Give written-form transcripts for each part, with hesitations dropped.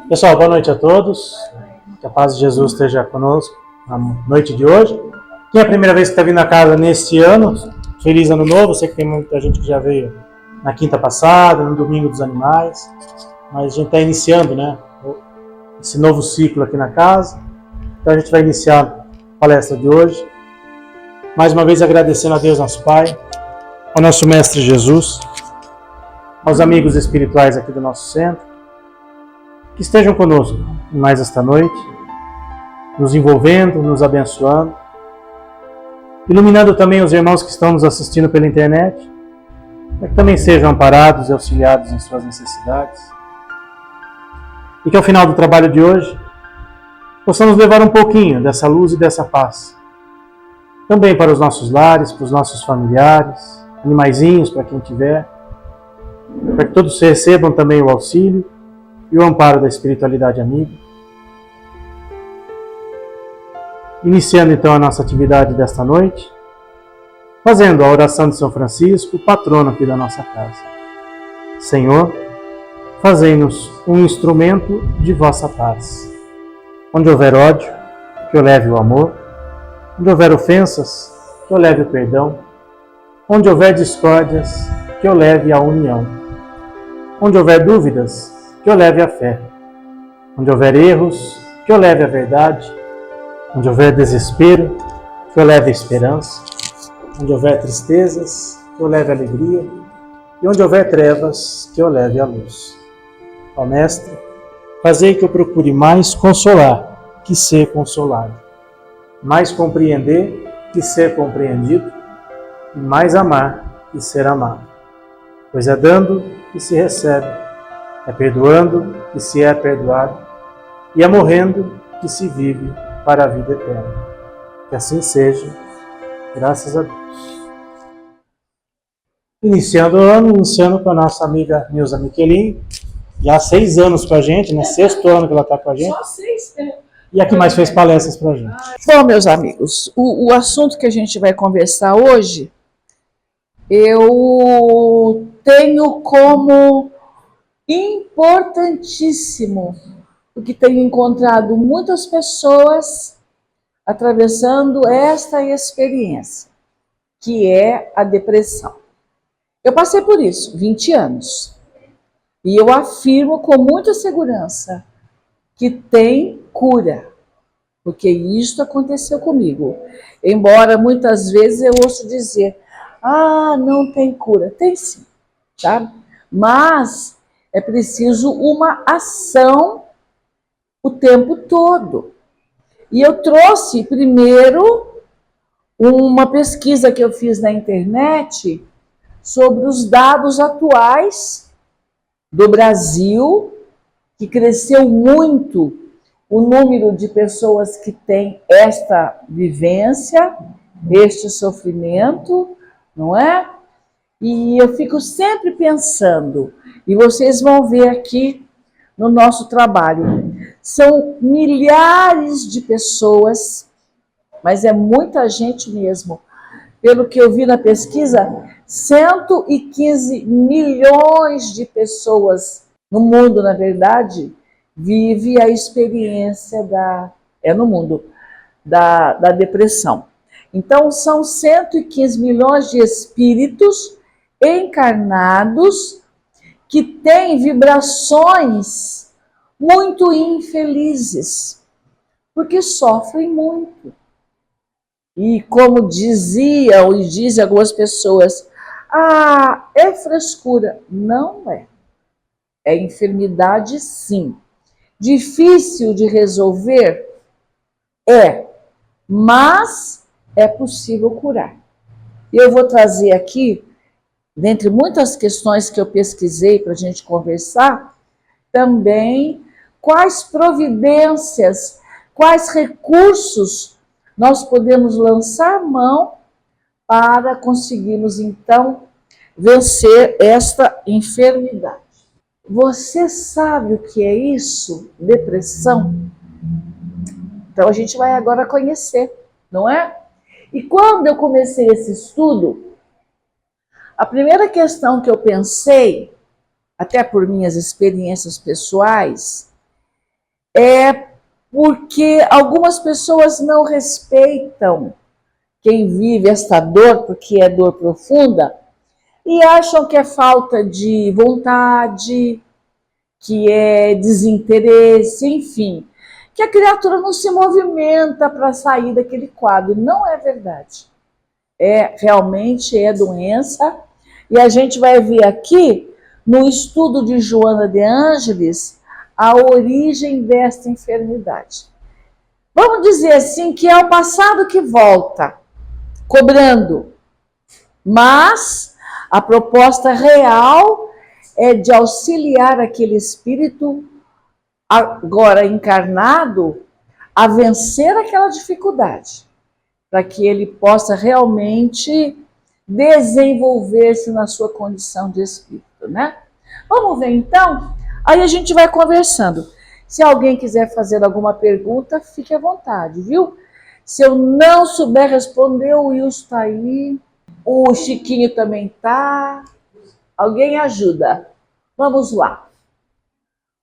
Pessoal, boa noite a todos. Que a paz de Jesus esteja conosco na noite de hoje. Quem é a primeira vez que está vindo a casa neste ano, feliz ano novo. Eu sei que tem muita gente que já veio na quinta passada, no domingo dos animais. Mas a gente está iniciando, né, esse novo ciclo aqui na casa. Então a gente vai iniciar a palestra de hoje. Mais uma vez agradecendo a Deus nosso Pai, ao nosso Mestre Jesus, aos amigos espirituais aqui do nosso centro, que estejam conosco mais esta noite, nos envolvendo, nos abençoando, iluminando também os irmãos que estão nos assistindo pela internet, para que também sejam amparados e auxiliados em suas necessidades. E que ao final do trabalho de hoje, possamos levar um pouquinho dessa luz e dessa paz, também para os nossos lares, para os nossos familiares, animaizinhos, para quem tiver, para que todos recebam também o auxílio e o amparo da espiritualidade amiga. Iniciando então a nossa atividade desta noite, fazendo a oração de São Francisco, patrono aqui da nossa casa. Senhor, fazei-nos um instrumento de vossa paz. Onde houver ódio, que eu leve o amor. Onde houver ofensas, que eu leve o perdão. Onde houver discórdias, que eu leve a união. Onde houver dúvidas, que eu leve a fé. Onde houver erros, que eu leve a verdade. Onde houver desespero, que eu leve a esperança. Onde houver tristezas, que eu leve a alegria. E onde houver trevas, que eu leve a luz. Ó Mestre, fazei que eu procure mais consolar que ser consolado, mais compreender que ser compreendido, e mais amar que ser amado. Pois é dando que se recebe, é perdoando que se é perdoado, e é morrendo que se vive para a vida eterna. Que assim seja, graças a Deus. Iniciando o ano, iniciando com a nossa amiga Nilza Michelin, já há 6 anos com a gente, né? 6º ano que ela está com a gente. Só 6, né? E a que mais fez palestras para a gente. Bom, meus amigos, o assunto que a gente vai conversar hoje, eu tenho como importantíssimo, porque tenho encontrado muitas pessoas atravessando esta experiência, que é a depressão. Eu passei por isso, 20 anos. E eu afirmo com muita segurança que tem cura, porque isso aconteceu comigo. Embora muitas vezes eu ouço dizer, não tem cura. Tem sim, tá? Mas é preciso uma ação o tempo todo. E eu trouxe primeiro uma pesquisa que eu fiz na internet sobre os dados atuais do Brasil, que cresceu muito o número de pessoas que têm esta vivência, este sofrimento, não é? E eu fico sempre pensando, e vocês vão ver aqui no nosso trabalho, são milhares de pessoas, mas é muita gente mesmo. Pelo que eu vi na pesquisa, 115 milhões de pessoas no mundo, na verdade, vive a experiência da depressão. Então, são 115 milhões de espíritos encarnados que têm vibrações muito infelizes, porque sofrem muito. E como diziam e dizem algumas pessoas, é frescura. Não é. É enfermidade, sim. Difícil de resolver? É. Mas é possível curar. E eu vou trazer aqui, dentre muitas questões que eu pesquisei para a gente conversar, também quais providências, quais recursos nós podemos lançar mão para conseguirmos, então, vencer esta enfermidade. Você sabe o que é isso? Depressão? Então, a gente vai agora conhecer, não é? E quando eu comecei esse estudo, a primeira questão que eu pensei, até por minhas experiências pessoais, é porque algumas pessoas não respeitam quem vive esta dor, porque é dor profunda, e acham que é falta de vontade, que é desinteresse, enfim, que a criatura não se movimenta para sair daquele quadro. Não é verdade. Realmente é doença, e a gente vai ver aqui, no estudo de Joana de Ângeles, a origem desta enfermidade. Vamos dizer assim que é o passado que volta, cobrando, mas a proposta real é de auxiliar aquele espírito agora encarnado a vencer aquela dificuldade, para que ele possa realmente desenvolver-se na sua condição de espírito, né? Vamos ver então? Aí a gente vai conversando. Se alguém quiser fazer alguma pergunta, fique à vontade, viu? Se eu não souber responder, o Wilson está aí, o Chiquinho também está. Alguém ajuda? Vamos lá.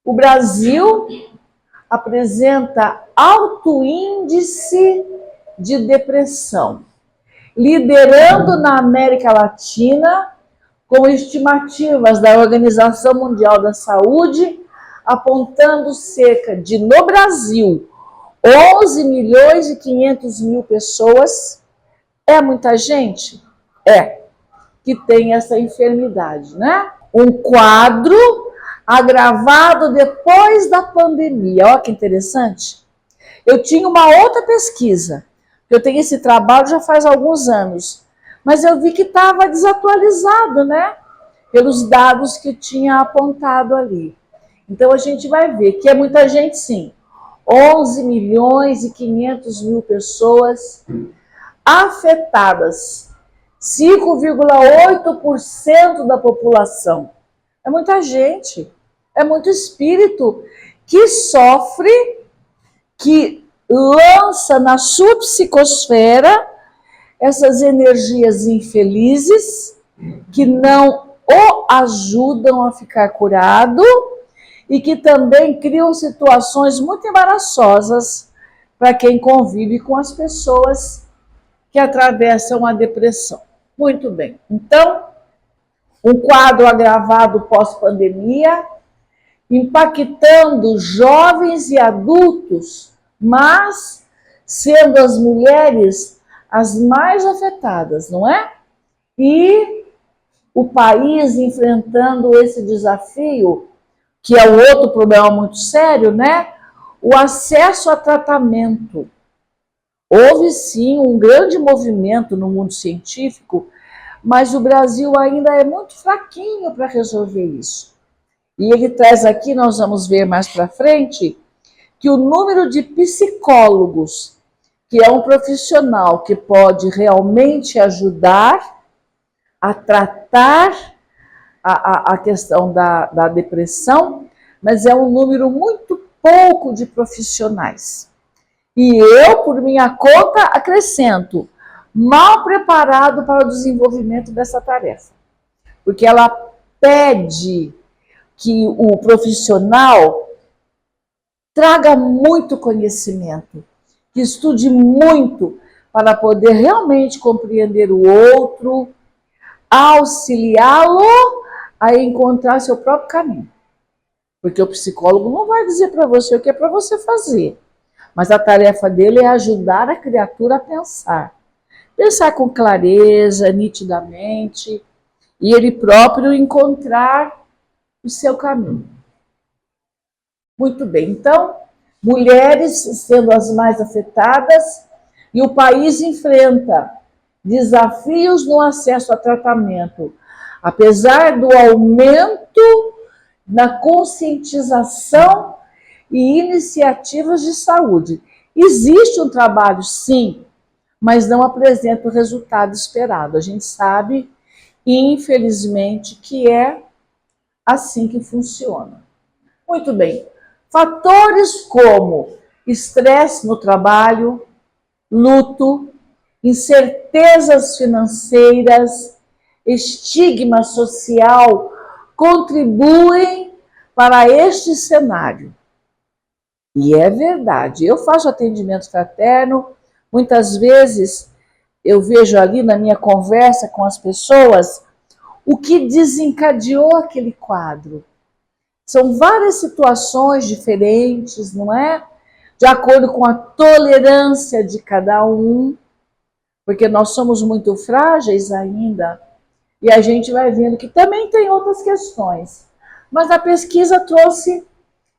O Brasil apresenta alto índice de depressão, liderando na América Latina, com estimativas da Organização Mundial da Saúde, apontando cerca de, no Brasil, 11 milhões e 500 mil pessoas. É muita gente? Que tem essa enfermidade, né? Um quadro agravado depois da pandemia. Olha que interessante. Eu tinha uma outra pesquisa. Eu tenho esse trabalho já faz alguns anos, mas eu vi que estava desatualizado, né? Pelos dados que tinha apontado ali. Então a gente vai ver que é muita gente, sim. 11 milhões e 500 mil pessoas afetadas. 5,8% da população. É muita gente. É muito espírito que sofre, que lança na sua psicosfera essas energias infelizes que não o ajudam a ficar curado e que também criam situações muito embaraçosas para quem convive com as pessoas que atravessam a depressão. Muito bem. Então, um quadro agravado pós-pandemia, impactando jovens e adultos, mas sendo as mulheres as mais afetadas, não é? E o país enfrentando esse desafio, que é outro problema muito sério, né? O acesso a tratamento. Houve sim um grande movimento no mundo científico, mas o Brasil ainda é muito fraquinho para resolver isso. E ele traz aqui, nós vamos ver mais para frente, que o número de psicólogos, que é um profissional que pode realmente ajudar a tratar a questão da depressão, mas é um número muito pouco de profissionais. E eu, por minha conta, acrescento, mal preparado para o desenvolvimento dessa tarefa. Porque ela pede que o profissional traga muito conhecimento, que estude muito para poder realmente compreender o outro, auxiliá-lo a encontrar seu próprio caminho. Porque o psicólogo não vai dizer para você o que é para você fazer, mas a tarefa dele é ajudar a criatura a pensar. Pensar com clareza, nitidamente, e ele próprio encontrar o seu caminho. Muito bem, então, mulheres sendo as mais afetadas, e o país enfrenta desafios no acesso a tratamento, apesar do aumento na conscientização e iniciativas de saúde. Existe um trabalho, sim, mas não apresenta o resultado esperado. A gente sabe, infelizmente, que é assim que funciona. Muito bem. Fatores como estresse no trabalho, luto, incertezas financeiras, estigma social contribuem para este cenário. E é verdade. Eu faço atendimento fraterno, muitas vezes eu vejo ali na minha conversa com as pessoas o que desencadeou aquele quadro. São várias situações diferentes, não é? De acordo com a tolerância de cada um, porque nós somos muito frágeis ainda, e a gente vai vendo que também tem outras questões. Mas a pesquisa trouxe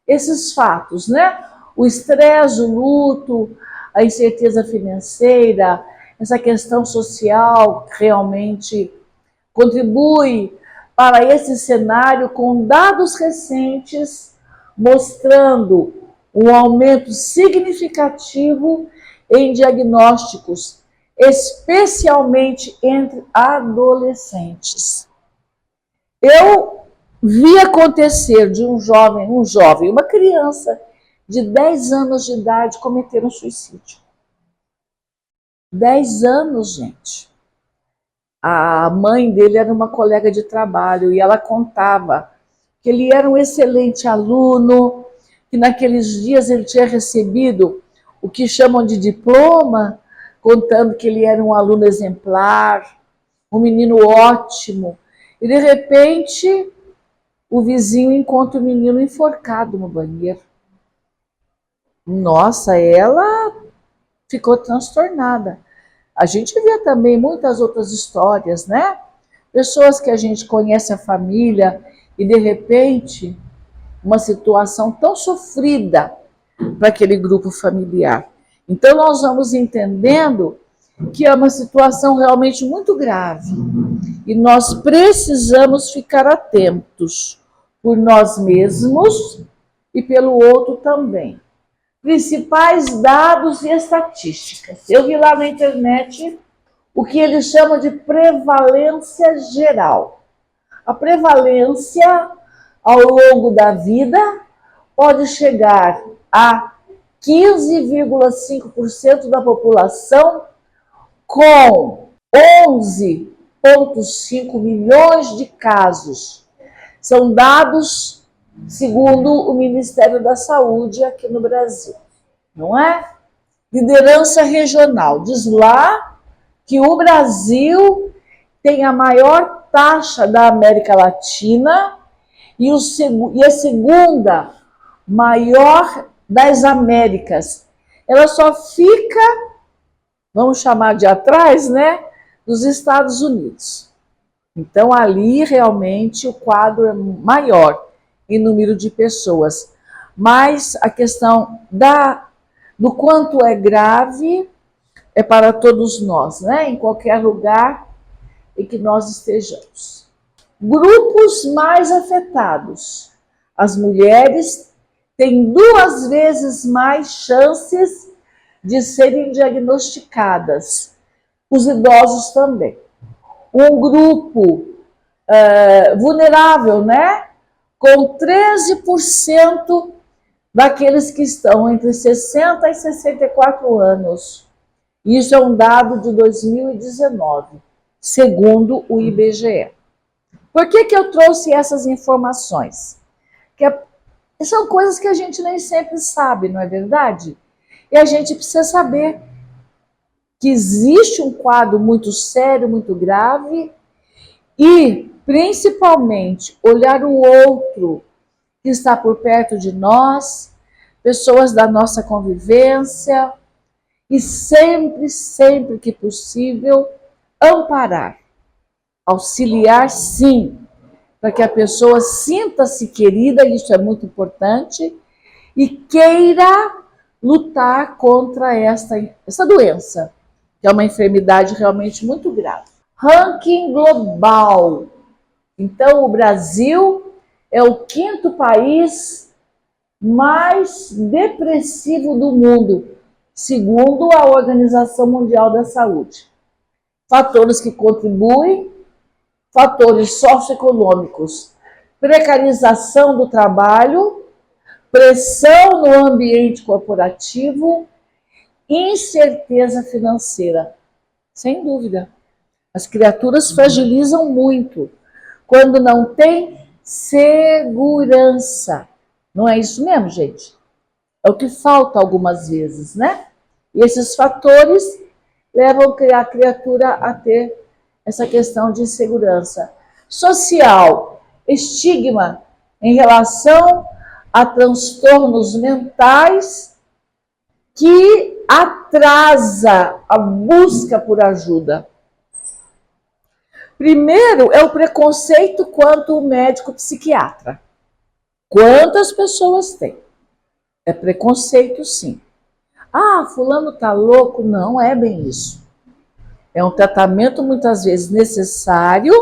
esses fatos, né? O estresse, o luto, a incerteza financeira, essa questão social realmente contribui para esse cenário com dados recentes mostrando um aumento significativo em diagnósticos, especialmente entre adolescentes. Eu vi acontecer de um jovem, uma criança de 10 anos de idade cometer um suicídio. 10 anos, gente. A mãe dele era uma colega de trabalho e ela contava que ele era um excelente aluno, que naqueles dias ele tinha recebido o que chamam de diploma, contando que ele era um aluno exemplar, um menino ótimo. E de repente, o vizinho encontra o menino enforcado no banheiro. Nossa, ela ficou transtornada. A gente vê também muitas outras histórias, né? Pessoas que a gente conhece a família e de repente uma situação tão sofrida para aquele grupo familiar. Então nós vamos entendendo que é uma situação realmente muito grave e nós precisamos ficar atentos por nós mesmos e pelo outro também. Principais dados e estatísticas. Eu vi lá na internet o que eles chamam de prevalência geral. A prevalência ao longo da vida pode chegar a 15,5% da população com 11,5 milhões de casos. São dados segundo o Ministério da Saúde aqui no Brasil, não é? Liderança regional. Diz lá que o Brasil tem a maior taxa da América Latina e a segunda maior das Américas. Ela só fica, vamos chamar de atrás, né, dos Estados Unidos. Então, ali realmente o quadro é maior em número de pessoas. Mas a questão do quanto é grave é para todos nós, né? Em qualquer lugar em que nós estejamos. Grupos mais afetados. As mulheres têm 2 vezes mais chances de serem diagnosticadas. Os idosos também. Um grupo vulnerável, né? Com 13% daqueles que estão entre 60 e 64 anos. Isso é um dado de 2019, segundo o IBGE. Por que eu trouxe essas informações? São coisas que a gente nem sempre sabe, não é verdade? E a gente precisa saber que existe um quadro muito sério, muito grave, e principalmente olhar o outro que está por perto de nós, pessoas da nossa convivência, e sempre, sempre que possível, amparar, auxiliar sim, para que a pessoa sinta-se querida, isso é muito importante, e queira lutar contra essa doença, que é uma enfermidade realmente muito grave. Ranking global. Então, o Brasil é o 5º país mais depressivo do mundo, segundo a Organização Mundial da Saúde. Fatores que contribuem, fatores socioeconômicos, precarização do trabalho, pressão no ambiente corporativo, incerteza financeira. Sem dúvida. As criaturas fragilizam muito quando não tem segurança. Não é isso mesmo, gente? É o que falta algumas vezes, né? E esses fatores levam a criatura a ter essa questão de insegurança social, estigma em relação a transtornos mentais que atrasa a busca por ajuda. Primeiro é o preconceito quanto o médico psiquiatra. Quantas pessoas têm? É preconceito, sim. Ah, fulano tá louco. Não é bem isso. É um tratamento muitas vezes necessário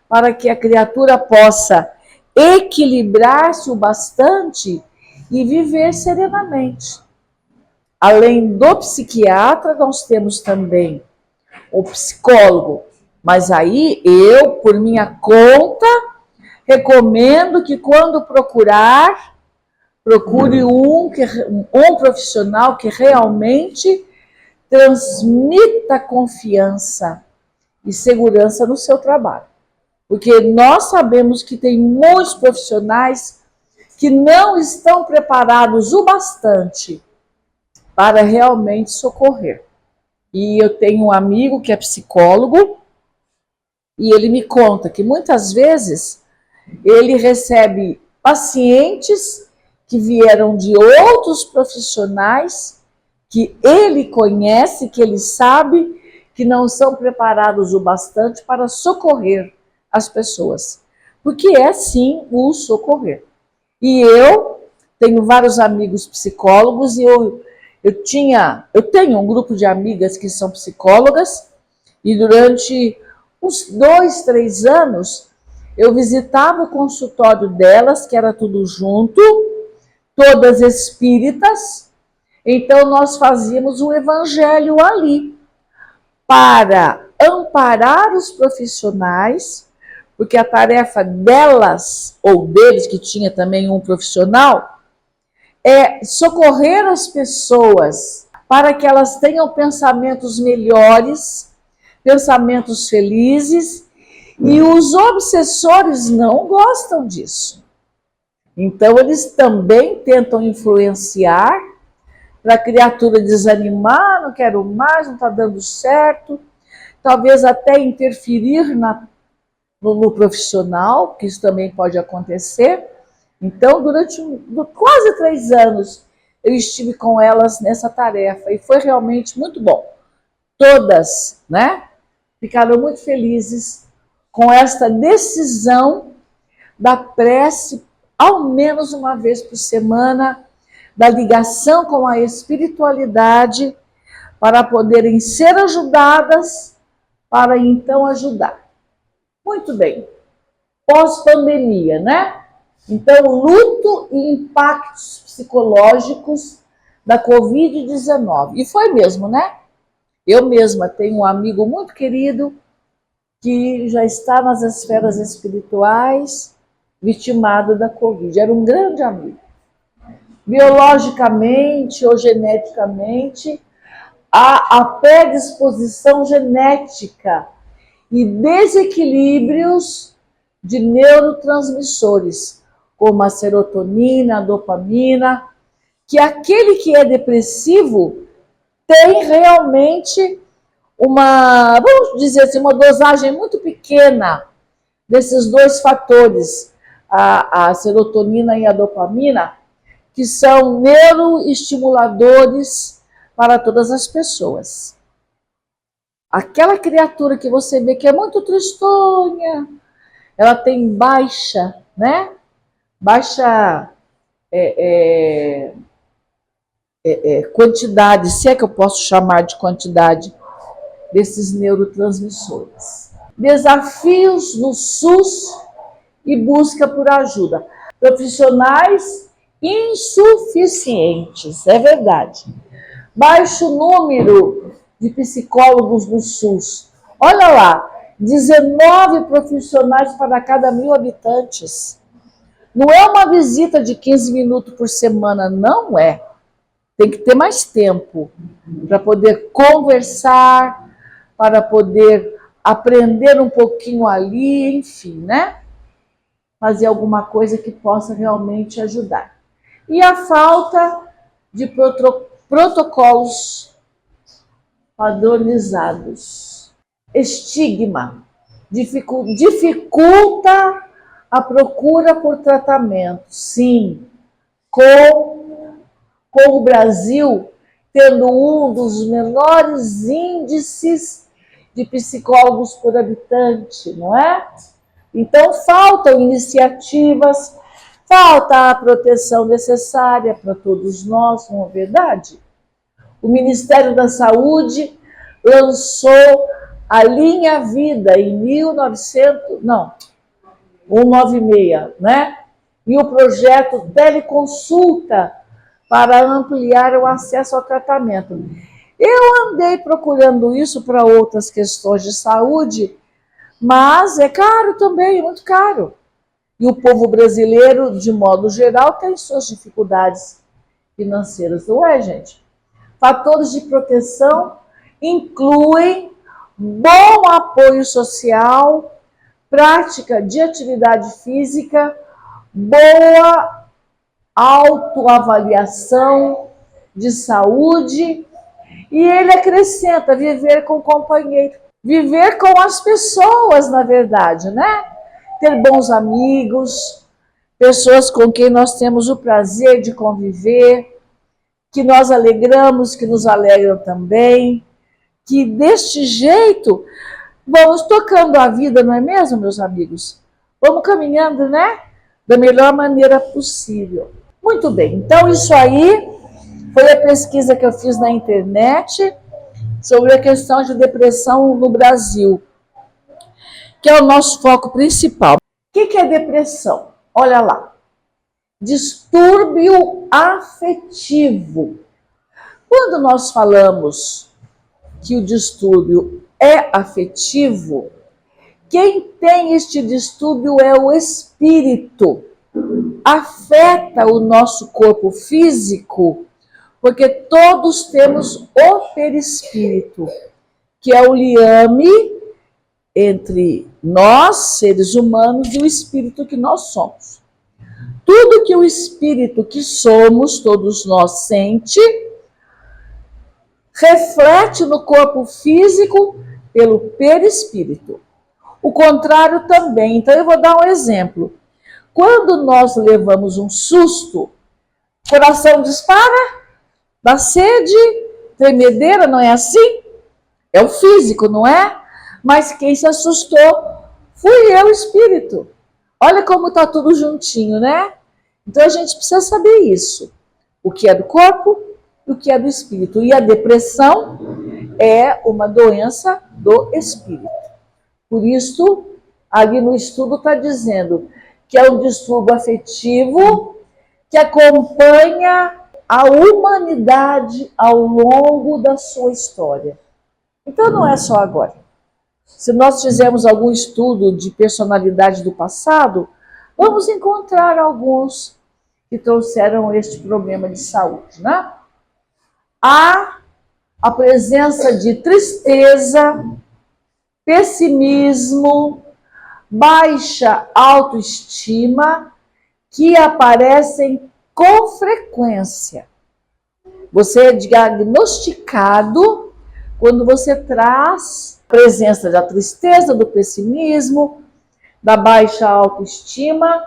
para que a criatura possa equilibrar-se o bastante e viver serenamente. Além do psiquiatra, nós temos também o psicólogo. Mas aí eu, por minha conta, recomendo que quando procurar, procure um profissional que realmente transmita confiança e segurança no seu trabalho. Porque nós sabemos que tem muitos profissionais que não estão preparados o bastante para realmente socorrer. E eu tenho um amigo que é psicólogo e ele me conta que muitas vezes ele recebe pacientes que vieram de outros profissionais que ele conhece, que ele sabe que não são preparados o bastante para socorrer as pessoas. Porque é sim o socorrer. E eu tenho vários amigos psicólogos e eu tenho um grupo de amigas que são psicólogas e durante uns 2, 3 anos eu visitava o consultório delas, que era tudo junto, todas espíritas. Então nós fazíamos um evangelho ali para amparar os profissionais, porque a tarefa delas, ou deles, que tinha também um profissional, é socorrer as pessoas para que elas tenham pensamentos melhores, pensamentos felizes, e os obsessores não gostam disso. Então eles também tentam influenciar para a criatura desanimar, não quero mais, não está dando certo, talvez até interferir no profissional, que isso também pode acontecer. Então, durante quase 3 anos, eu estive com elas nessa tarefa e foi realmente muito bom. Todas, né, ficaram muito felizes com esta decisão da prece, ao menos uma vez por semana, da ligação com a espiritualidade, para poderem ser ajudadas, para então ajudar. Muito bem. Pós-pandemia, né? Então, luto e impactos psicológicos da Covid-19. E foi mesmo, né? Eu mesma tenho um amigo muito querido que já está nas esferas espirituais, vitimado da Covid. Era um grande amigo. Biologicamente ou geneticamente, há a predisposição genética e desequilíbrios de neurotransmissores, como a serotonina, a dopamina, que aquele que é depressivo tem realmente vamos dizer assim, uma dosagem muito pequena desses dois fatores, a serotonina e a dopamina, que são neuroestimuladores para todas as pessoas. Aquela criatura que você vê que é muito tristonha, ela tem baixa, né? Baixa quantidade, se é que eu posso chamar de quantidade, desses neurotransmissores. Desafios no SUS e busca por ajuda. Profissionais insuficientes, é verdade. Baixo número de psicólogos no SUS. Olha lá, 19 profissionais para cada 1.000 habitantes. Não é uma visita de 15 minutos por semana, não é. Tem que ter mais tempo para poder conversar, para poder aprender um pouquinho ali, enfim, né? Fazer alguma coisa que possa realmente ajudar. E a falta de protocolos padronizados. Estigma dificulta a procura por tratamento. Sim, com o Brasil tendo um dos menores índices de psicólogos por habitante, não é? Então, faltam iniciativas, falta a proteção necessária para todos nós, não é verdade? O Ministério da Saúde lançou a Linha Vida em 196, né? E o projeto Teleconsulta para ampliar o acesso ao tratamento. Eu andei procurando isso para outras questões de saúde, mas é caro também, muito caro. E o povo brasileiro, de modo geral, tem suas dificuldades financeiras, não é, gente? Fatores de proteção incluem bom apoio social, prática de atividade física, boa autoavaliação de saúde, e ele acrescenta viver com companheiro, viver com as pessoas, na verdade, né? Ter bons amigos, pessoas com quem nós temos o prazer de conviver, que nós alegramos, que nos alegram também, que deste jeito vamos tocando a vida, não é mesmo, meus amigos? Vamos caminhando, né? Da melhor maneira possível. Muito bem, então isso aí foi a pesquisa que eu fiz na internet sobre a questão de depressão no Brasil, que é o nosso foco principal. O que é depressão? Olha lá. Distúrbio afetivo. Quando nós falamos que o distúrbio é afetivo, quem tem este distúrbio é o espírito. Afeta o nosso corpo físico, porque todos temos o perispírito, que é o liame entre nós, seres humanos, e o espírito que nós somos. Tudo que o espírito que somos, todos nós, sente, reflete no corpo físico pelo perispírito. O contrário também. Então, eu vou dar um exemplo. Quando nós levamos um susto, o coração dispara, dá sede, tremedeira, não é assim? É o físico, não é? Mas quem se assustou fui eu, espírito. Olha como está tudo juntinho, né? Então a gente precisa saber isso. O que é do corpo e o que é do espírito. E a depressão é uma doença do espírito. Por isso, ali no estudo está dizendo que é um distúrbio afetivo que acompanha a humanidade ao longo da sua história. Então não é só agora. Se nós fizermos algum estudo de personalidade do passado, vamos encontrar alguns que trouxeram este problema de saúde, né? Há a presença de tristeza, pessimismo, baixa autoestima, que aparecem com frequência. Você é diagnosticado quando você traz a presença da tristeza, do pessimismo, da baixa autoestima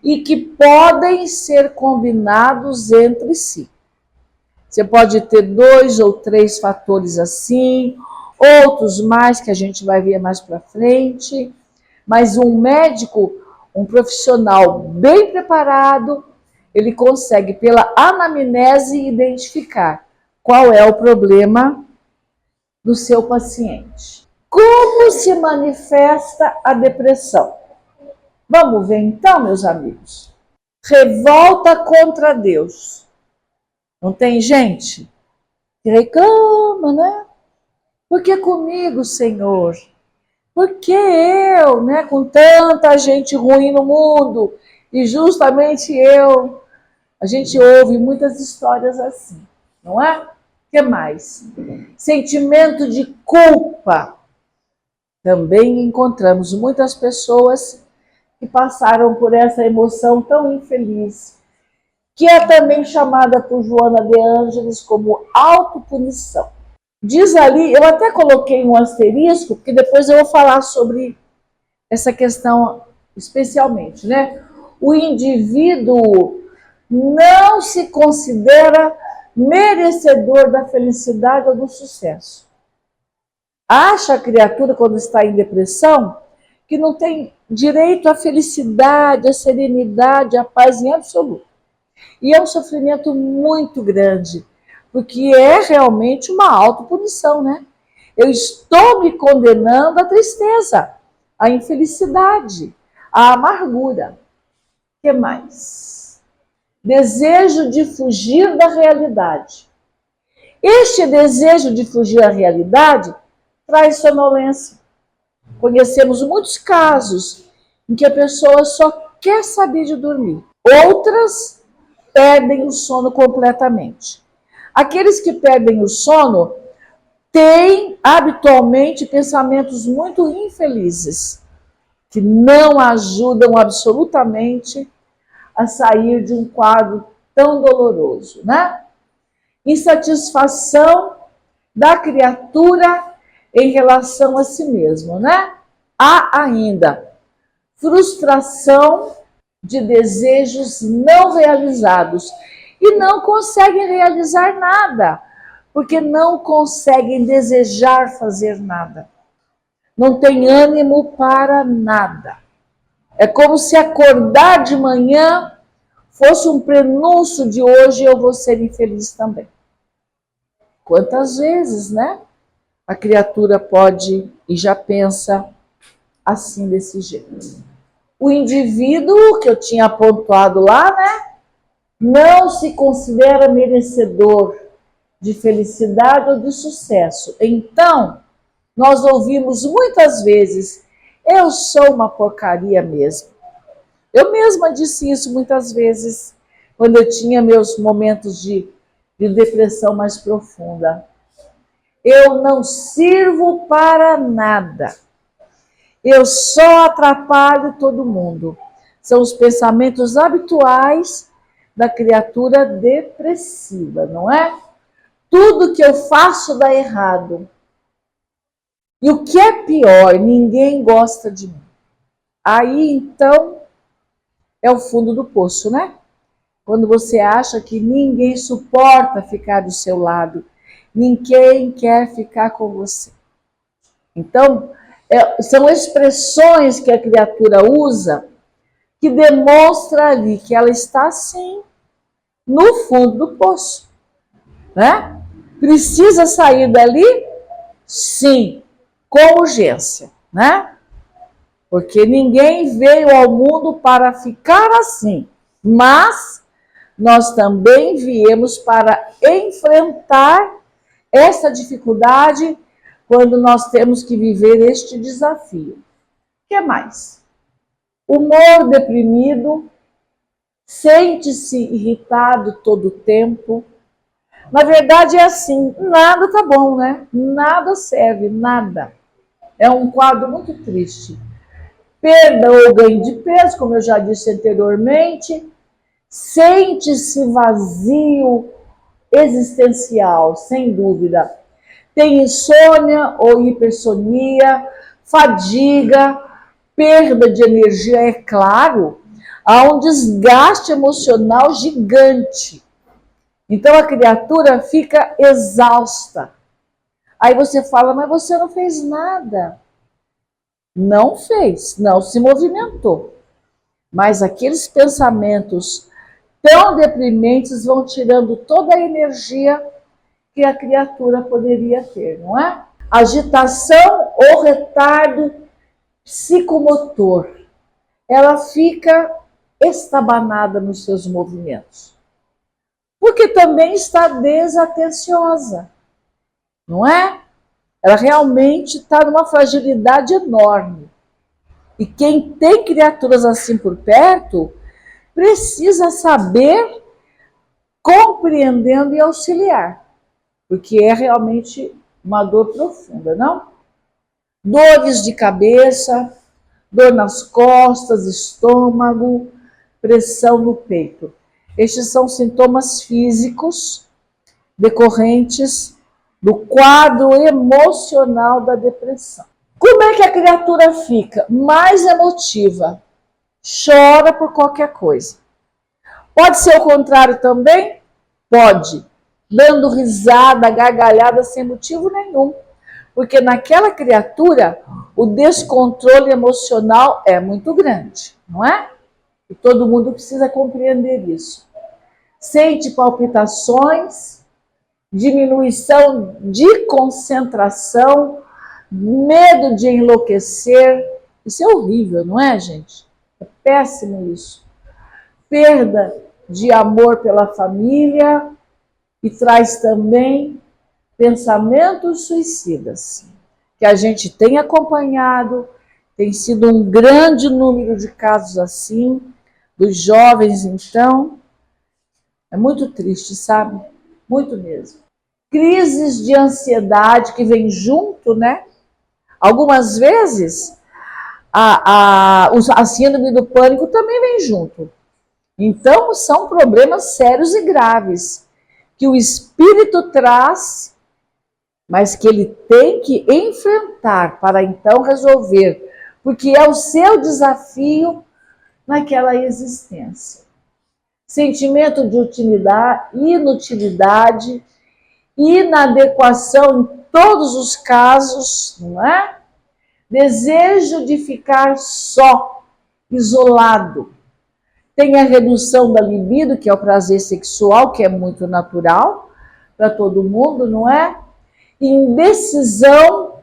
e que podem ser combinados entre si. Você pode ter 2 ou 3 fatores assim, outros mais que a gente vai ver mais para frente, mas um médico, um profissional bem preparado, ele consegue pela anamnese identificar qual é o problema do seu paciente. Como se manifesta a depressão? Vamos ver então, meus amigos. Revolta contra Deus. Não tem gente que reclama, né? Por que comigo, Senhor? Por que eu, né? Com tanta gente ruim no mundo e justamente eu. A gente ouve muitas histórias assim, não é? O que mais? Sentimento de culpa. Também encontramos muitas pessoas que passaram por essa emoção tão infeliz que é também chamada por Joana de Ângeles como autopunição. Diz ali, eu até coloquei um asterisco, porque depois eu vou falar sobre essa questão especialmente, né? O indivíduo não se considera merecedor da felicidade ou do sucesso. Acha a criatura, quando está em depressão, que não tem direito à felicidade, à serenidade, à paz em absoluto. E é um sofrimento muito grande, porque é realmente uma autopunição, né? Eu estou me condenando à tristeza, à infelicidade, à amargura. O que mais? Desejo de fugir da realidade. Este desejo de fugir da realidade traz sonolência. Conhecemos muitos casos em que a pessoa só quer saber de dormir. Outras perdem o sono completamente. Aqueles que perdem o sono têm habitualmente pensamentos muito infelizes, que não ajudam absolutamente a sair de um quadro tão doloroso, né? Insatisfação da criatura em relação a si mesmo, né? Há ainda frustração de desejos não realizados e não conseguem realizar nada, porque não conseguem desejar fazer nada. Não tem ânimo para nada. É como se acordar de manhã fosse um prenúncio de hoje eu vou ser infeliz também. Quantas vezes, né? A criatura pode e já pensa assim, desse jeito. O indivíduo que eu tinha pontuado lá, né? Não se considera merecedor de felicidade ou de sucesso. Então, nós ouvimos muitas vezes, eu sou uma porcaria mesmo. Eu mesma disse isso muitas vezes, quando eu tinha meus momentos de depressão mais profunda. Eu não sirvo para nada. Eu só atrapalho todo mundo. São os pensamentos habituais da criatura depressiva, não é? Tudo que eu faço dá errado. E o que é pior, ninguém gosta de mim. Aí, então, é o fundo do poço, né? Quando você acha que ninguém suporta ficar do seu lado, ninguém quer ficar com você. Então, são expressões que a criatura usa que demonstra ali que ela está, sim, no fundo do poço, né? Precisa sair dali? Sim, com urgência, né? Porque ninguém veio ao mundo para ficar assim, mas nós também viemos para enfrentar essa dificuldade quando nós temos que viver este desafio. O que mais? Humor deprimido, sente-se irritado todo o tempo. Na verdade é assim, nada tá bom, né? Nada serve, nada. É um quadro muito triste. Perda ou ganho de peso, como eu já disse anteriormente, sente-se vazio existencial, sem dúvida. Tem insônia ou hipersonia, fadiga, perda de energia, é claro, há um desgaste emocional gigante. Então a criatura fica exausta. Aí você fala, mas você não fez nada. Não fez, não se movimentou. Mas aqueles pensamentos tão deprimentes vão tirando toda a energia que a criatura poderia ter, não é? Agitação ou retardo psicomotor. Ela fica estabanada nos seus movimentos. Porque também está desatenciosa, não é? Ela realmente está numa fragilidade enorme. E quem tem criaturas assim por perto, precisa saber compreendendo e auxiliar. Porque é realmente uma dor profunda, não? Dores de cabeça, dor nas costas, estômago, pressão no peito. Estes são sintomas físicos decorrentes do quadro emocional da depressão. Como é que a criatura fica? Mais emotiva, chora por qualquer coisa. Pode ser o contrário também? Pode, dando risada, gargalhada sem motivo nenhum. Porque naquela criatura o descontrole emocional é muito grande, não é? E todo mundo precisa compreender isso. Sente palpitações, diminuição de concentração, medo de enlouquecer. Isso é horrível, não é, gente? É péssimo isso. Perda de amor pela família e traz também pensamentos suicidas, que a gente tem acompanhado, tem sido um grande número de casos assim, dos jovens, então, é muito triste, sabe? Muito mesmo. Crises de ansiedade que vem junto, né? Algumas vezes, a síndrome do pânico também vem junto. Então, são problemas sérios e graves, que o espírito traz, mas que ele tem que enfrentar para então resolver, porque é o seu desafio naquela existência. Sentimento de inutilidade, inadequação em todos os casos, não é? Desejo de ficar só, isolado. Tem a redução da libido, que é o prazer sexual, que é muito natural para todo mundo, não é? Indecisão,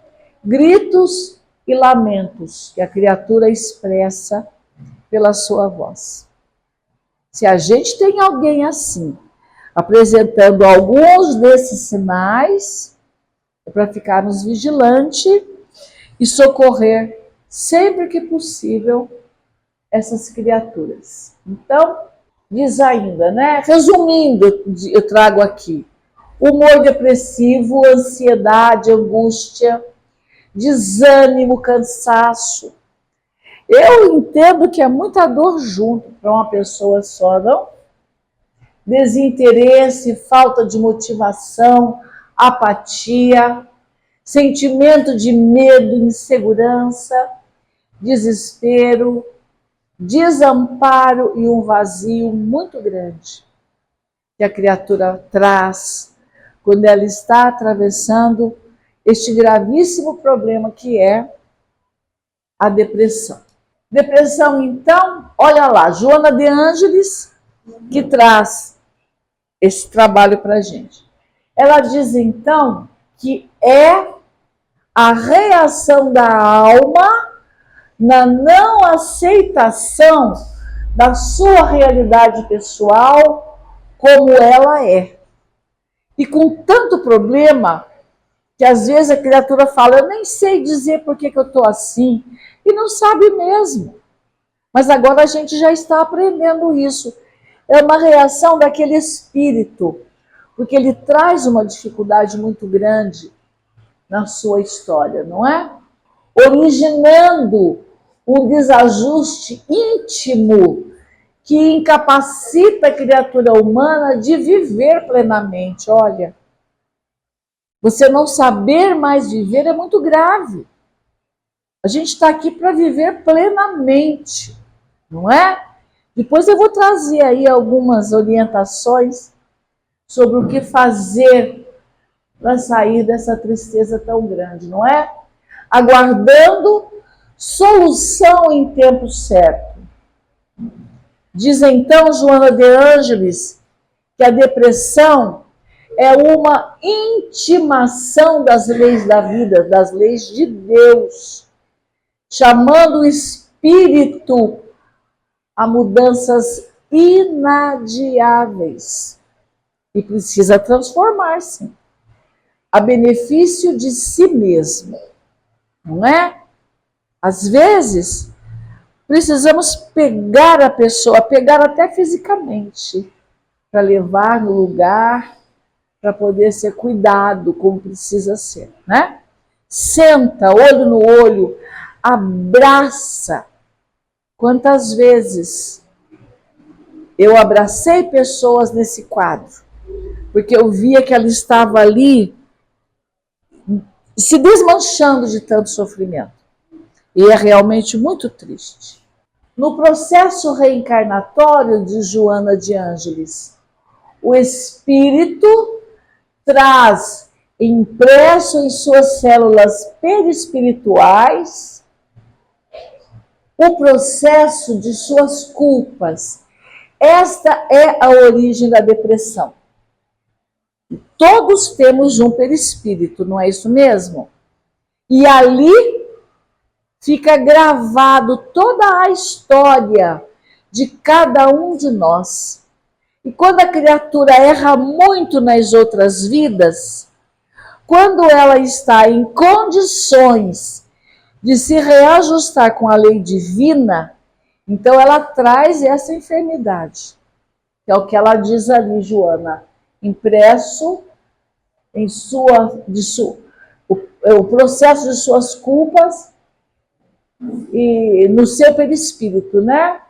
gritos e lamentos que a criatura expressa pela sua voz. Se a gente tem alguém assim, apresentando alguns desses sinais, é para ficarmos vigilantes e socorrer sempre que possível essas criaturas. Então, diz ainda, né? Resumindo, eu trago aqui: humor depressivo, ansiedade, angústia, desânimo, cansaço. Eu entendo que é muita dor junto para uma pessoa só, não? Desinteresse, falta de motivação, apatia, sentimento de medo, insegurança, desespero, desamparo e um vazio muito grande que a criatura traz quando ela está atravessando este gravíssimo problema que é a depressão. Depressão, então, olha lá, Joana de Ângeles, que traz esse trabalho para a gente. Ela diz, então, que é a reação da alma na não aceitação da sua realidade pessoal como ela é. E com tanto problema, que às vezes a criatura fala, eu nem sei dizer por que eu estou assim, e não sabe mesmo. Mas agora a gente já está aprendendo isso. É uma reação daquele espírito, porque ele traz uma dificuldade muito grande na sua história, não é? Originando um desajuste íntimo que incapacita a criatura humana de viver plenamente. Olha, você não saber mais viver é muito grave. A gente está aqui para viver plenamente, não é? Depois eu vou trazer aí algumas orientações sobre o que fazer para sair dessa tristeza tão grande, não é? Aguardando solução em tempo certo. Diz então Joana de Ângeles que a depressão é uma intimação das leis da vida, das leis de Deus, chamando o espírito a mudanças inadiáveis e precisa transformar-se a benefício de si mesmo, não é? Às vezes, precisamos pegar a pessoa, pegar até fisicamente, para levar no lugar, para poder ser cuidado como precisa ser, né? Senta, olho no olho, abraça. Quantas vezes Eu abracei pessoas nesse quadro, porque eu via que ela estava ali se desmanchando de tanto sofrimento. E é realmente muito triste. No processo reencarnatório de Joana de Ângeles, o espírito traz impresso em suas células perispirituais o processo de suas culpas. Esta é a origem da depressão. Todos temos um perispírito, não é isso mesmo? E ali fica gravado toda a história de cada um de nós. E quando a criatura erra muito nas outras vidas, quando ela está em condições de se reajustar com a lei divina, então ela traz essa enfermidade, que é o que ela diz ali, Joana, impresso em o processo de suas culpas e no seu perispírito, né?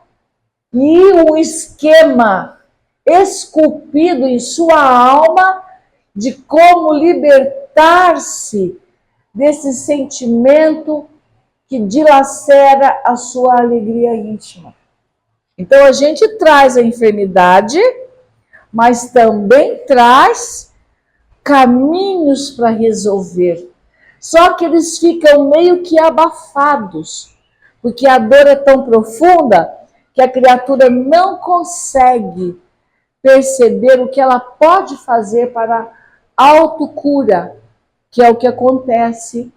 E um esquema esculpido em sua alma de como libertar-se desse sentimento que dilacera a sua alegria íntima. Então a gente traz a enfermidade, mas também traz caminhos para resolver. Só que eles ficam meio que abafados, porque a dor é tão profunda que a criatura não consegue perceber o que ela pode fazer para a autocura, que é o que acontece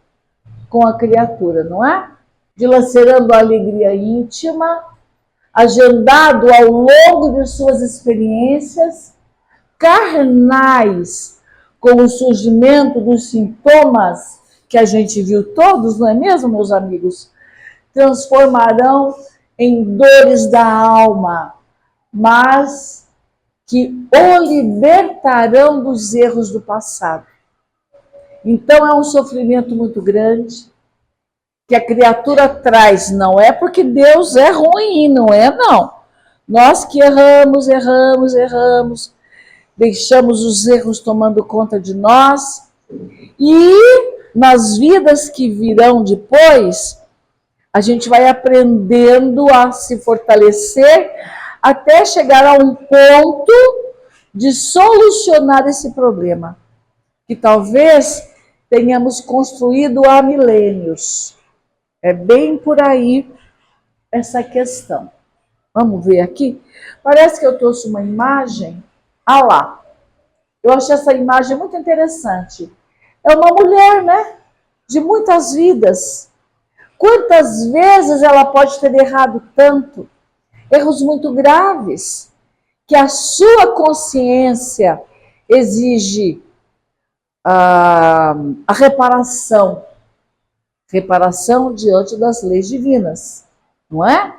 com a criatura, não é? Dilacerando a alegria íntima, agendado ao longo de suas experiências carnais, com o surgimento dos sintomas que a gente viu todos, não é mesmo, meus amigos? Transformarão em dores da alma, mas que o libertarão dos erros do passado. Então é um sofrimento muito grande que a criatura traz, não é porque Deus é ruim, não é não. Nós que erramos, deixamos os erros tomando conta de nós e nas vidas que virão depois, a gente vai aprendendo a se fortalecer até chegar a um ponto de solucionar esse problema, que talvez tenhamos construído há milênios. É bem por aí essa questão. Vamos ver aqui? Parece que eu trouxe uma imagem. Ah lá, eu achei essa imagem muito interessante. É uma mulher, né? De muitas vidas. Quantas vezes ela pode ter errado tanto? Erros muito graves, que a sua consciência exige a reparação diante das leis divinas, não é?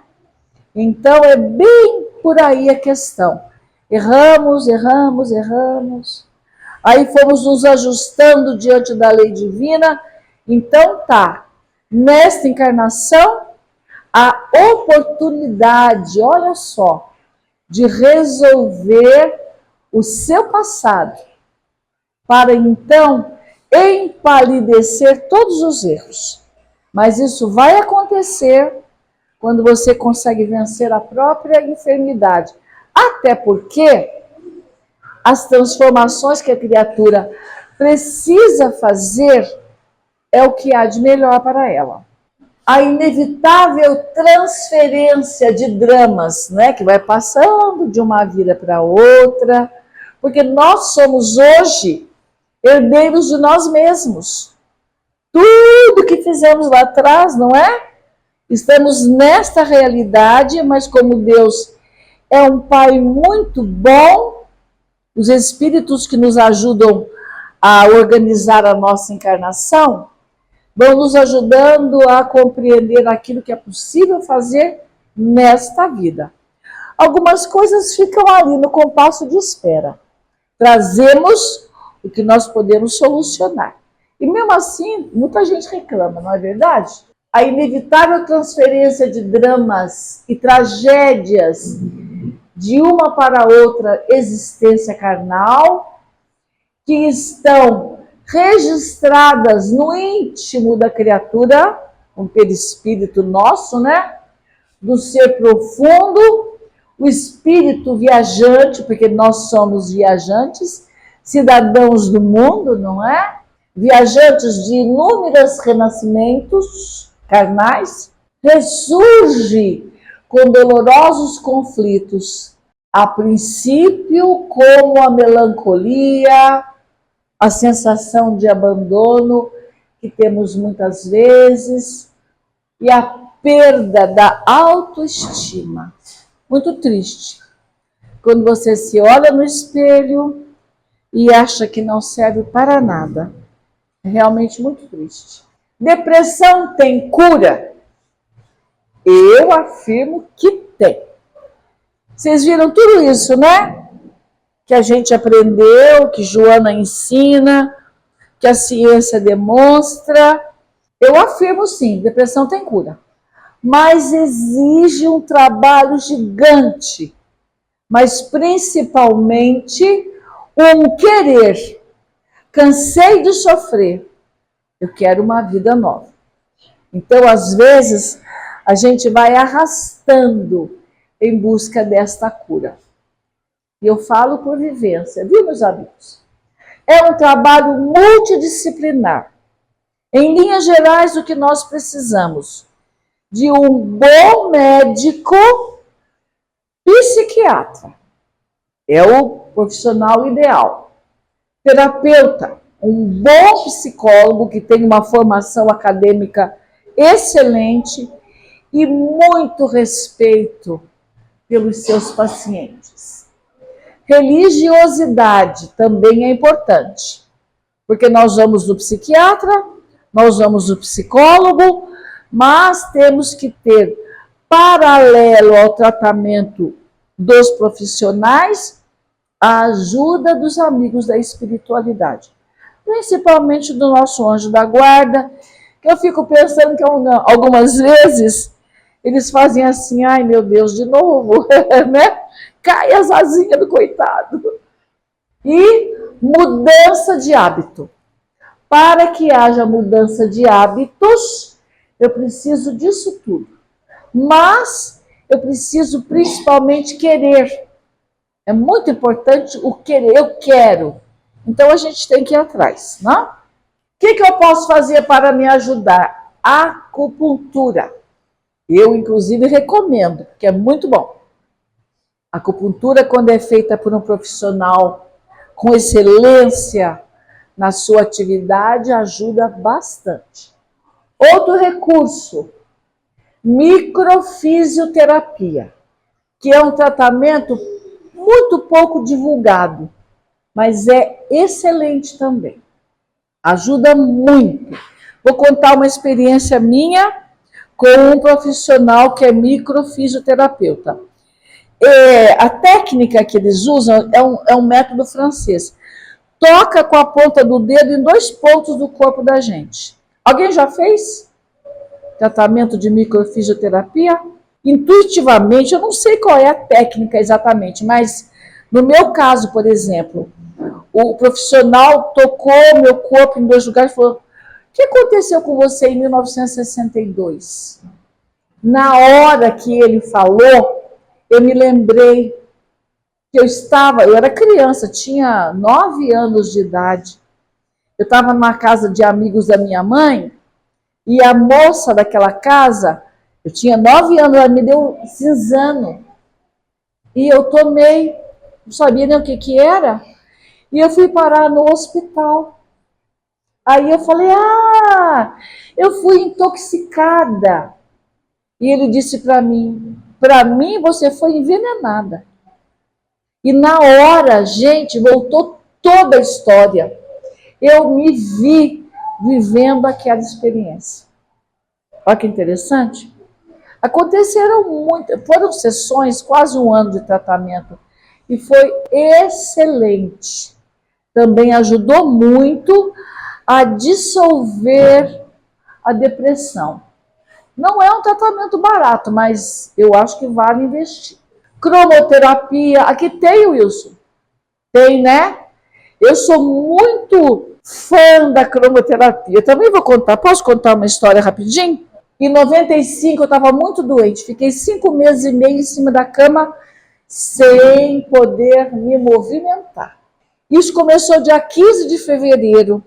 Então é bem por aí a questão. Erramos. Aí fomos nos ajustando diante da lei divina. Então tá, nesta encarnação, a oportunidade, olha só, de resolver o seu passado, para então empalidecer todos os erros. Mas isso vai acontecer quando você consegue vencer a própria enfermidade. Até porque as transformações que a criatura precisa fazer é o que há de melhor para ela. A inevitável transferência de dramas, né, que vai passando de uma vida para outra, porque nós somos hoje herdeiros de nós mesmos. Tudo que fizemos lá atrás, não é? Estamos nesta realidade, mas como Deus é um Pai muito bom, os espíritos que nos ajudam a organizar a nossa encarnação vão nos ajudando a compreender aquilo que é possível fazer nesta vida. Algumas coisas ficam ali no compasso de espera. Trazemos o que nós podemos solucionar. E mesmo assim, muita gente reclama, não é verdade? A inevitável transferência de dramas e tragédias de uma para outra existência carnal, que estão registradas no íntimo da criatura, um perispírito nosso, né? Do ser profundo, o espírito viajante, porque nós somos viajantes, cidadãos do mundo, não é? Viajantes de inúmeros renascimentos carnais, ressurge com dolorosos conflitos, a princípio como a melancolia, a sensação de abandono que temos muitas vezes e a perda da autoestima. Muito triste. Quando você se olha no espelho e acha que não serve para nada. É realmente muito triste. Depressão tem cura? Eu afirmo que tem. Vocês viram tudo isso, né? Que a gente aprendeu, que Joana ensina, que a ciência demonstra. Eu afirmo sim, depressão tem cura. Mas exige um trabalho gigante, mas principalmente um querer. Cansei de sofrer, eu quero uma vida nova. Então, às vezes, a gente vai arrastando em busca desta cura. E eu falo por vivência, viu, meus amigos? É um trabalho multidisciplinar. Em linhas gerais, o que nós precisamos? De um bom médico psiquiatra. É o profissional ideal. Terapeuta, um bom psicólogo que tem uma formação acadêmica excelente e muito respeito pelos seus pacientes. Religiosidade também é importante, porque nós vamos no psiquiatra, nós vamos no psicólogo, mas temos que ter, paralelo ao tratamento dos profissionais, a ajuda dos amigos da espiritualidade, principalmente do nosso anjo da guarda, que eu fico pensando que algumas vezes eles fazem assim, ai meu Deus, de novo, né? Cai as asinhas do coitado. E mudança de hábito. Para que haja mudança de hábitos, eu preciso disso tudo. Mas eu preciso principalmente querer. É muito importante o querer, eu quero. Então a gente tem que ir atrás, não? O que eu posso fazer para me ajudar? Acupuntura. Eu, inclusive, recomendo, porque é muito bom. A acupuntura, quando é feita por um profissional com excelência na sua atividade, ajuda bastante. Outro recurso, microfisioterapia, que é um tratamento muito pouco divulgado, mas é excelente também. Ajuda muito. Vou contar uma experiência minha com um profissional que é microfisioterapeuta. A técnica que eles usam é um método francês. Toca com a ponta do dedo em 2 pontos do corpo da gente. Alguém já fez tratamento de microfisioterapia? Intuitivamente, eu não sei qual é a técnica exatamente, mas no meu caso, por exemplo, o profissional tocou meu corpo em 2 lugares e falou: o que aconteceu com você em 1962? Na hora que ele falou, eu me lembrei que eu era criança, tinha 9 anos de idade. Eu estava numa casa de amigos da minha mãe e a moça daquela casa, eu tinha 9 anos, ela me deu cinzano. E eu tomei, não sabia nem o que era. E eu fui parar no hospital. Aí eu falei, eu fui intoxicada. E ele disse para mim você foi envenenada. E na hora, gente, voltou toda a história. Eu me vi vivendo aquela experiência. Olha que interessante. Foram sessões, quase 1 ano de tratamento. E foi excelente. Também ajudou muito a dissolver a depressão. Não é um tratamento barato, mas eu acho que vale investir. Cromoterapia, aqui tem, Wilson. Tem, né? Eu sou muito fã da cromoterapia. Também vou contar, posso contar uma história rapidinho? Em 95 eu estava muito doente, fiquei 5 meses e meio em cima da cama sem poder me movimentar. Isso começou dia 15 de fevereiro.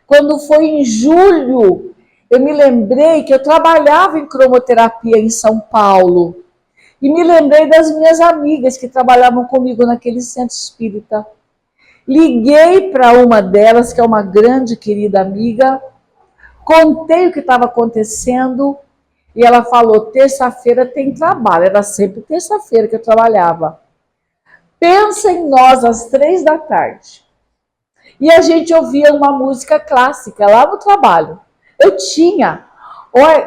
Quando foi em julho, eu me lembrei que eu trabalhava em cromoterapia em São Paulo. E me lembrei das minhas amigas que trabalhavam comigo naquele centro espírita. Liguei para uma delas, que é uma grande querida amiga, contei o que estava acontecendo e ela falou, terça-feira tem trabalho. Era sempre terça-feira que eu trabalhava. Pensa em nós às 3 da tarde. E a gente ouvia uma música clássica lá no trabalho. Eu tinha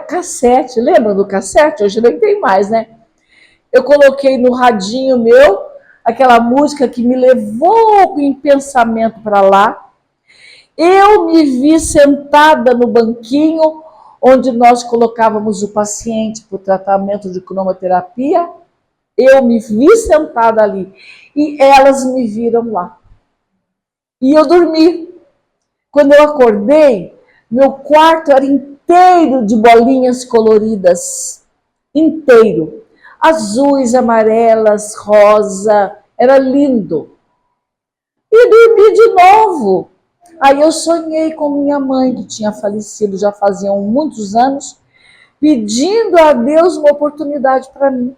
cassete, lembra do cassete? Hoje nem tem mais, né? Eu coloquei no radinho meu aquela música que me levou em pensamento para lá. Eu me vi sentada no banquinho onde nós colocávamos o paciente para o tratamento de cromoterapia. Eu me vi sentada ali e elas me viram lá. E eu dormi. Quando eu acordei, meu quarto era inteiro de bolinhas coloridas. Inteiro. Azuis, amarelas, rosa. Era lindo. E dormi de novo. Aí eu sonhei com minha mãe, que tinha falecido já faziam muitos anos, pedindo a Deus uma oportunidade para mim.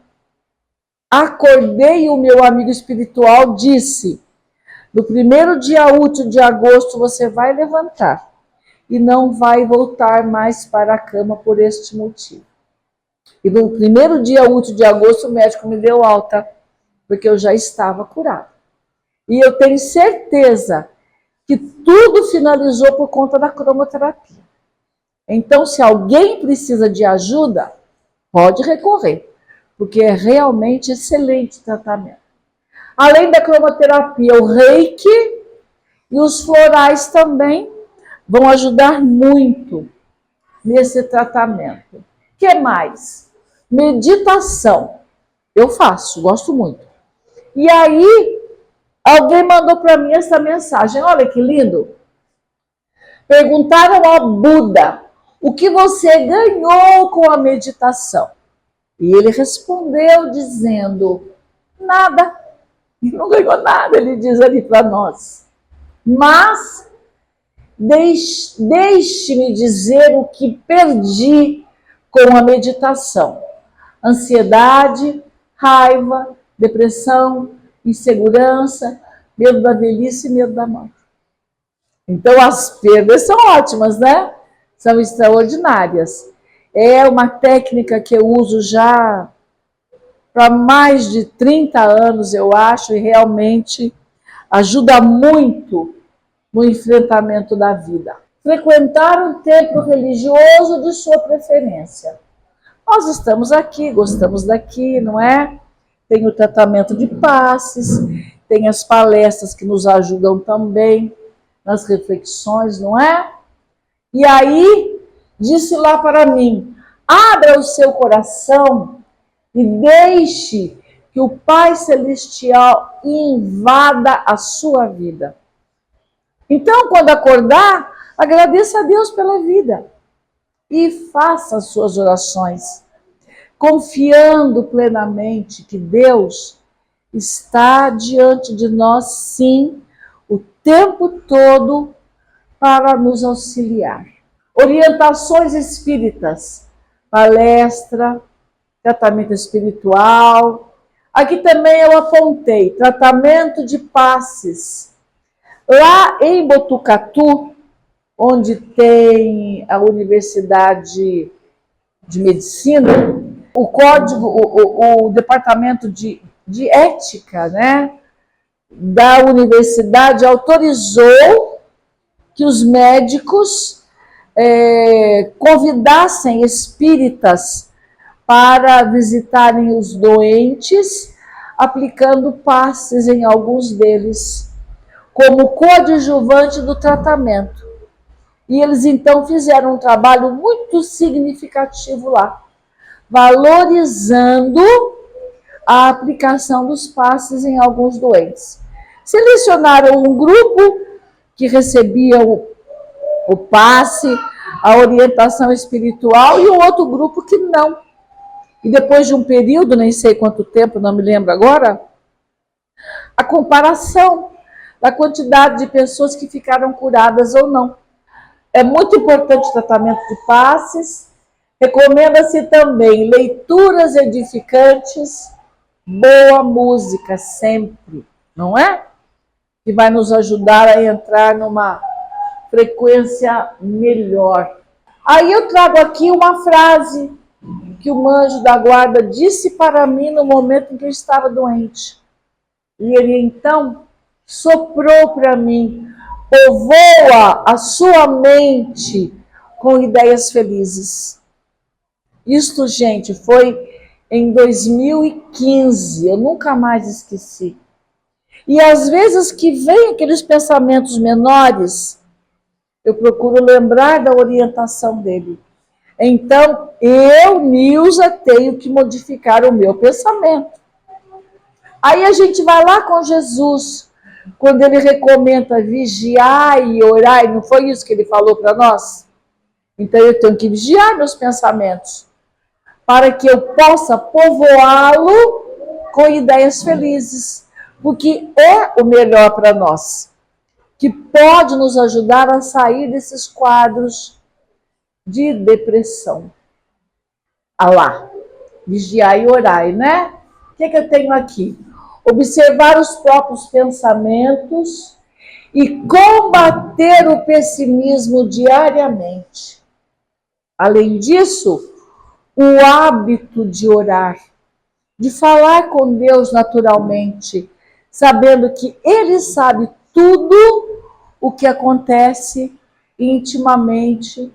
Acordei e o meu amigo espiritual disse, no primeiro dia útil de agosto você vai levantar e não vai voltar mais para a cama por este motivo. E no primeiro dia útil de agosto o médico me deu alta, porque eu já estava curada. E eu tenho certeza que tudo finalizou por conta da cromoterapia. Então, se alguém precisa de ajuda, pode recorrer, porque é realmente excelente tratamento. Além da cromoterapia, o reiki e os florais também vão ajudar muito nesse tratamento. O que mais? Meditação. Eu faço, gosto muito. E aí, alguém mandou para mim essa mensagem. Olha que lindo. Perguntaram a Buda, o que você ganhou com a meditação? E ele respondeu dizendo, nada. Não ganhou nada, ele diz ali para nós. Mas, deixe-me dizer o que perdi com a meditação. Ansiedade, raiva, depressão, insegurança, medo da velhice e medo da morte. Então, as perdas são ótimas, né? São extraordinárias. É uma técnica que eu uso já para mais de 30 anos, eu acho, e realmente ajuda muito no enfrentamento da vida. Frequentar um templo religioso de sua preferência. Nós estamos aqui, gostamos daqui, não é? Tem o tratamento de passes, tem as palestras que nos ajudam também nas reflexões, não é? E aí, disse lá para mim, abra o seu coração e deixe que o Pai Celestial invada a sua vida. Então, quando acordar, agradeça a Deus pela vida e faça as suas orações, confiando plenamente que Deus está diante de nós, sim, o tempo todo para nos auxiliar. Orientações espíritas, palestra, tratamento espiritual. Aqui também eu apontei tratamento de passes. Lá em Botucatu, onde tem a Universidade de Medicina, o código, o departamento de ética, né, da universidade autorizou que os médicos convidassem espíritas para visitarem os doentes, aplicando passes em alguns deles, como coadjuvante do tratamento. E eles então fizeram um trabalho muito significativo lá, valorizando a aplicação dos passes em alguns doentes. Selecionaram um grupo que recebia o passe, a orientação espiritual, e o outro grupo que não. E depois de um período, nem sei quanto tempo, não me lembro agora, a comparação da quantidade de pessoas que ficaram curadas ou não. É muito importante o tratamento de passes. Recomenda-se também leituras edificantes, boa música sempre, não é? Que vai nos ajudar a entrar numa frequência melhor. Aí eu trago aqui uma frase que o anjo da guarda disse para mim no momento em que eu estava doente. E ele então soprou para mim: povoa a sua mente com ideias felizes. Isto, gente, foi em 2015, eu nunca mais esqueci. E às vezes que vem aqueles pensamentos menores, eu procuro lembrar da orientação dele. Então, eu, Nilza, tenho que modificar o meu pensamento. Aí a gente vai lá com Jesus, quando ele recomenda vigiar e orar, não foi isso que ele falou para nós? Então eu tenho que vigiar meus pensamentos, para que eu possa povoá-lo com ideias felizes, porque é o melhor para nós, que pode nos ajudar a sair desses quadros de depressão. Ah lá, vigiar e orar, né? O que eu tenho aqui? Observar os próprios pensamentos e combater o pessimismo diariamente. Além disso, o hábito de orar, de falar com Deus naturalmente, sabendo que Ele sabe tudo o que acontece intimamente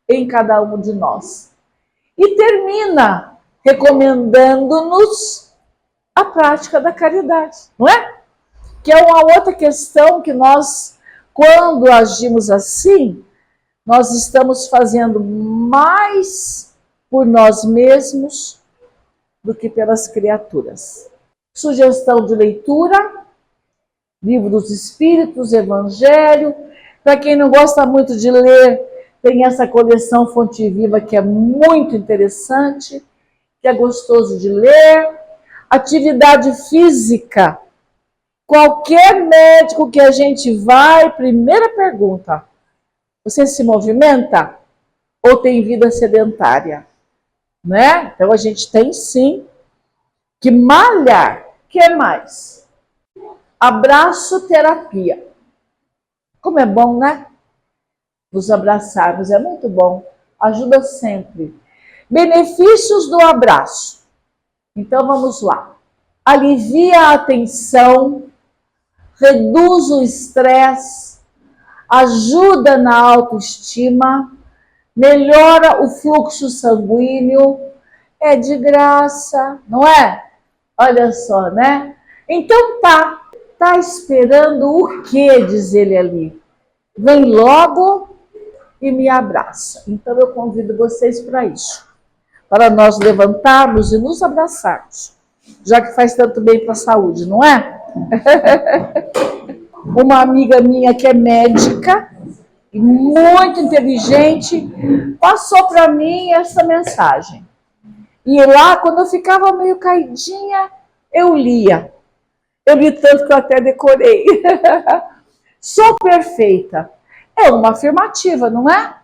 em cada um de nós. E termina recomendando-nos a prática da caridade, não é? Que é uma outra questão que nós, quando agimos assim, nós estamos fazendo mais por nós mesmos do que pelas criaturas. Sugestão de leitura: Livro dos Espíritos, Evangelho. Para quem não gosta muito de ler, tem essa coleção Fonte Viva, que é muito interessante, que é gostoso de ler. Atividade física. Qualquer médico que a gente vai, primeira pergunta: você se movimenta ou tem vida sedentária? Né? Então a gente tem sim que malhar. O que mais? Abraço terapia. Como é bom, né? Nos abraçarmos, é muito bom. Ajuda sempre. Benefícios do abraço. Então vamos lá. Alivia a tensão, reduz o estresse, ajuda na autoestima, melhora o fluxo sanguíneo, é de graça, não é? Olha só, né? Então tá esperando o quê, diz ele ali? Vem logo e me abraça. Então eu convido vocês para isso, para nós levantarmos e nos abraçarmos, já que faz tanto bem para a saúde, não é? Uma amiga minha que é médica, muito inteligente, passou para mim essa mensagem. E lá, quando eu ficava meio caidinha, eu lia. Eu li tanto que eu até decorei. Sou perfeita. É uma afirmativa, não é?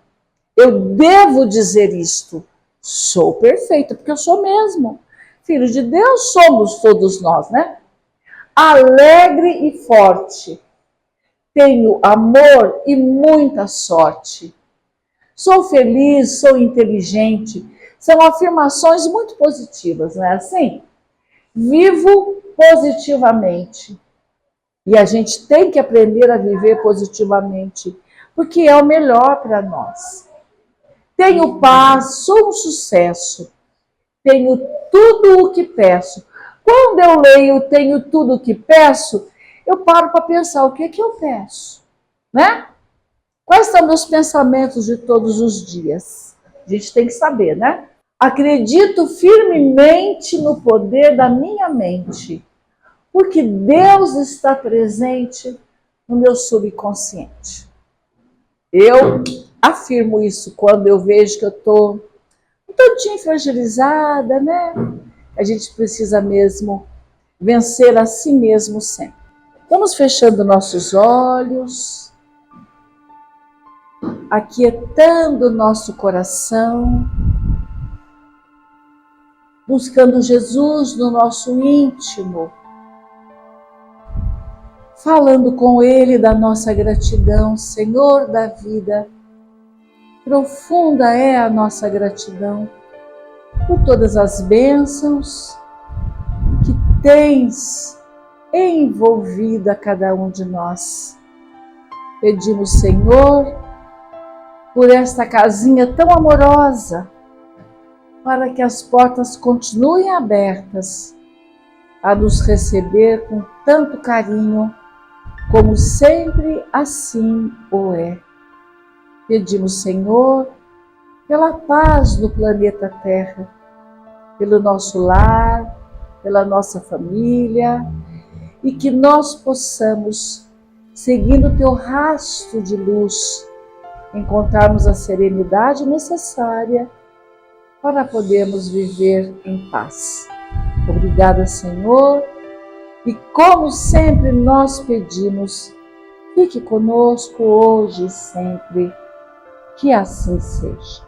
Eu devo dizer isto. Sou perfeita, porque eu sou mesmo. Filho de Deus somos todos nós, né? Alegre e forte. Tenho amor e muita sorte. Sou feliz, sou inteligente. São afirmações muito positivas, não é assim? Vivo positivamente. E a gente tem que aprender a viver positivamente, porque é o melhor para nós. Tenho paz, sou um sucesso. Tenho tudo o que peço. Quando eu leio tenho tudo o que peço, eu paro para pensar o que é que eu peço, né? Quais são meus pensamentos de todos os dias? A gente tem que saber, né? Acredito firmemente no poder da minha mente, porque Deus está presente no meu subconsciente. Eu afirmo isso quando eu vejo que eu estou um tantinho fragilizada, né? A gente precisa mesmo vencer a si mesmo sempre. Vamos fechando nossos olhos, aquietando nosso coração, buscando Jesus no nosso íntimo, falando com Ele da nossa gratidão, Senhor da vida. Profunda é a nossa gratidão por todas as bênçãos que tens envolvido a cada um de nós. Pedimos, Senhor, por esta casinha tão amorosa, para que as portas continuem abertas a nos receber com tanto carinho, como sempre assim o é. Pedimos, Senhor, pela paz do planeta Terra, pelo nosso lar, pela nossa família, e que nós possamos, seguindo o teu rastro de luz, encontrarmos a serenidade necessária para podermos viver em paz. Obrigada, Senhor, e como sempre nós pedimos, fique conosco hoje e sempre, que assim seja.